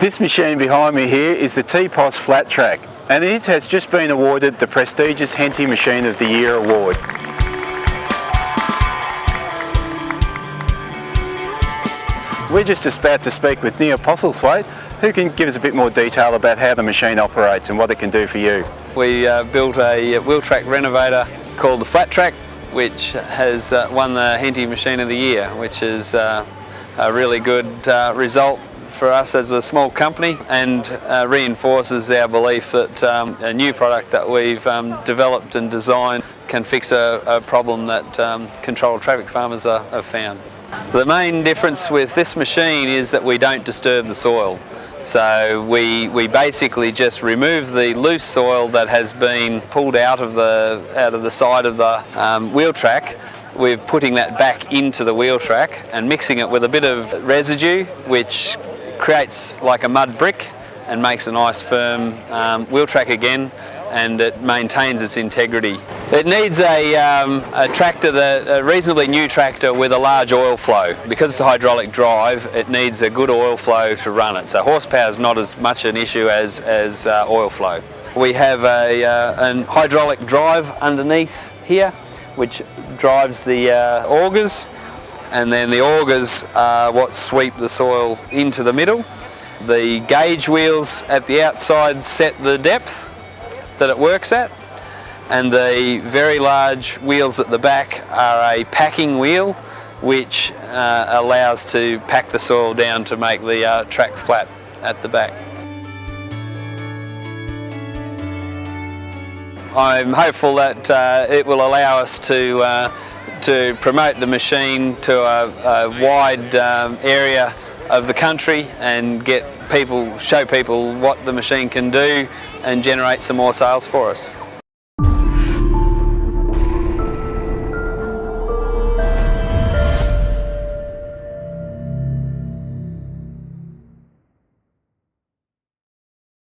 This machine behind me here is the TPOS Flatrac, and it has just been awarded the prestigious Henty Machine of the Year award. We're just about to speak with Neal Postlethwaite, who can give us a bit more detail about how the machine operates and what it can do for you. We built a wheel track renovator called the Flatrac, which has won the Henty Machine of the Year, which is a really good result for us as a small company, and reinforces our belief that a new product that we've developed and designed can fix a problem that controlled traffic farmers have found. The main difference with this machine is that we don't disturb the soil. So we basically just remove the loose soil that has been pulled out of the side of the wheel track. We're putting that back into the wheel track and mixing it with a bit of residue, which creates like a mud brick and makes a nice firm wheel track again, and it maintains its integrity. It needs a tractor, a reasonably new tractor with a large oil flow. Because it's a hydraulic drive, it needs a good oil flow to run it. So horsepower is not as much an issue as oil flow. We have a hydraulic drive underneath here, which drives the augers, and then the augers are what sweep the soil into the middle. The gauge wheels at the outside set the depth that it works at, and the very large wheels at the back are a packing wheel, which allows to pack the soil down to make the track flat at the back. I'm hopeful that it will allow us to promote the machine to a wide area of the country and show people what the machine can do and generate some more sales for us.